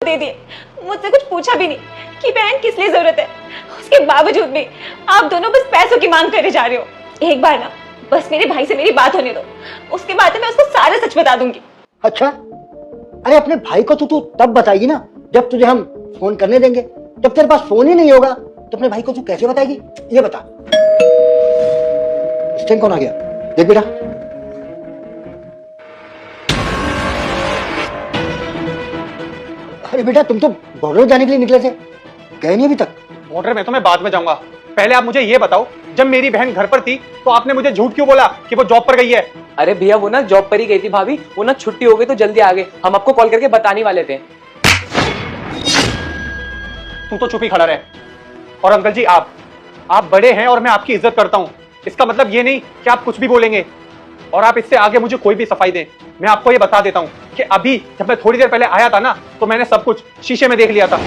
दे दिए, मुझसे कुछ पूछा भी नहीं कि बहन किस लिए जरूरत है। उसके बावजूद भी आप दोनों बस पैसों की मांग करे जा रहे हो। एक बार ना बस मेरे भाई से मेरी बात होने दो, उसके बाद मैं उसको सारा सच बता दूंगी। अच्छा, अरे अपने भाई को तो तू तब बताएगी ना जब तुझे हम फोन करने देंगे। जब तेरे पास फोन ही नहीं होगा तो अपने भाई को तू कैसे बताएगी, ये बता। स्टैंड कौन आ गया, देख बेटा। अरे बेटा तुम तो बॉर्डर जाने के लिए निकले थे, गए नहीं अभी तक। बॉर्डर में तो मैं बाद में जाऊंगा, पहले आप मुझे ये बताओ, जब मेरी बहन घर पर थी तो आपने मुझे झूठ क्यों बोला कि वो जॉब पर गई है? अरे भैया वो ना जॉब पर ही गई थी भाभी, वो ना छुट्टी हो गई तो जल्दी आ गए, हम आपको कॉल करके बताने वाले थे। तू तो चुप ही खड़ा रहे। और अंकल जी आप बड़े हैं और मैं आपकी इज्जत करता हूं, इसका मतलब ये नहीं कि आप कुछ भी बोलेंगे और आप इससे आगे मुझे कोई भी सफाई दें। मैं आपको ये बता देता हूं कि अभी जब मैं थोड़ी देर पहले आया था ना तो मैंने सब कुछ शीशे में देख लिया था।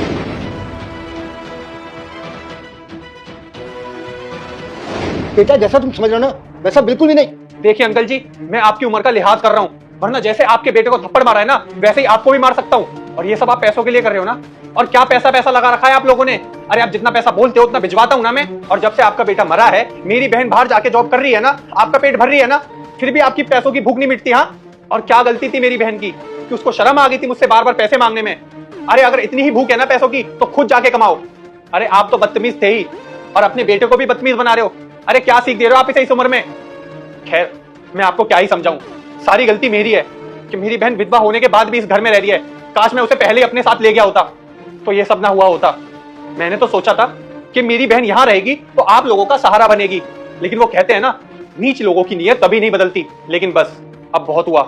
बेटा जैसा तुम समझ रहे हो ना वैसा बिल्कुल भी नहीं। देखिए अंकल जी, मैं आपकी उम्र का लिहाज कर रहा हूं, वरना जैसे आपके बेटे को थप्पड़ मारा है ना वैसे ही आपको भी मार सकता हूं। और ये सब आप पैसों के लिए कर रहे हो ना? और क्या पैसा लगा रखा है आप लोगों ने? अरे आप जितना पैसा बोलते हो उतना भिजवाता हूं ना मैं। और जब से आपका बेटा मरा है, मेरी बहन बाहर जाके जॉब कर रही है ना, आपका पेट भर रही है ना, फिर भी आपकी पैसों की भूख नहीं मिटती। हाँ, और क्या गलती थी मेरी बहन की कि उसको शर्म आ गई थी मुझसे बार बार पैसे मांगने में? अरे अगर इतनी ही भूख है ना पैसों की तो खुद जाके कमाओ। अरे आप तो बदतमीज थे ही और अपने बेटे को भी बदतमीज बना रहे हो। अरे क्या सीख दे रहे हो आप इसे इस उम्र में? खैर मैं आपको क्या ही समझाऊं, सारी गलती मेरी है कि मेरी बहन विधवा होने के बाद भी इस घर में रह रही है। काश मैं उसे पहले ही अपने साथ ले गया होता तो ये सब ना हुआ होता। मैंने तो सोचा था कि मेरी बहन यहां रहेगी तो आप लोगों का सहारा बनेगी, लेकिन वो कहते हैं ना नीच लोगों की नीयत कभी नहीं बदलती। लेकिन बस अब बहुत हुआ,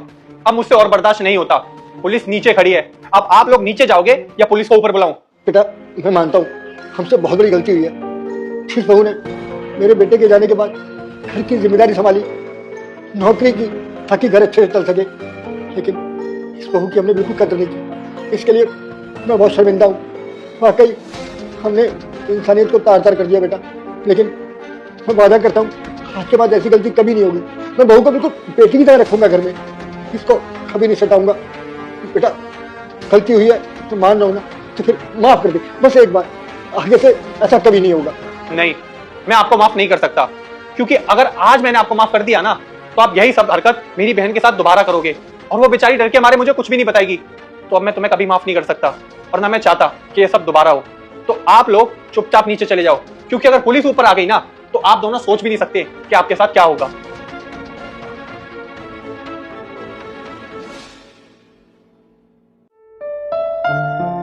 अब मुझसे और बर्दाश्त नहीं होता। पुलिस नीचे खड़ी है, अब आप लोग नीचे जाओगे या पुलिस को ऊपर बुलाऊं? बेटा मैं मानता हूँ हमसे बहुत बड़ी गलती हुई है। इस बहू ने मेरे बेटे के जाने के बाद घर की जिम्मेदारी संभाली, नौकरी की ताकि घर अच्छे से चल सके, लेकिन इस बहू की हमने बिल्कुल कदर नहीं की। इसके लिए मैं बहुत शर्मिंदा हूँ। वाकई हमने इंसानियत को तार तार कर दिया बेटा, लेकिन मैं वादा करता हूँ आज के बाद ऐसी गलती कभी नहीं होगी। मैं बहू को बिल्कुल बेटी की तरह रखूंगा घर में, इसको कभी नहीं सताऊंगा। बेटा गलती हुई है तो मान रहा हूँ ना, तो फिर माफ कर दे बस एक बार, आगे से ऐसा कभी नहीं होगा। नहीं, मैं आपको माफ नहीं कर सकता, क्योंकि अगर आज मैंने आपको माफ कर दिया ना तो आप यही सब हरकत मेरी बहन के साथ दोबारा करोगे और वो बेचारी डर के मारे मुझे कुछ भी नहीं बताएगी। तो अब मैं तुम्हें कभी माफ नहीं कर सकता और ना मैं चाहता कि ये सब दोबारा हो। तो आप लोग चुपचाप नीचे चले जाओ, क्योंकि अगर पुलिस ऊपर आ गई ना तो आप दोनों सोच भी नहीं सकते कि आपके साथ क्या होगा।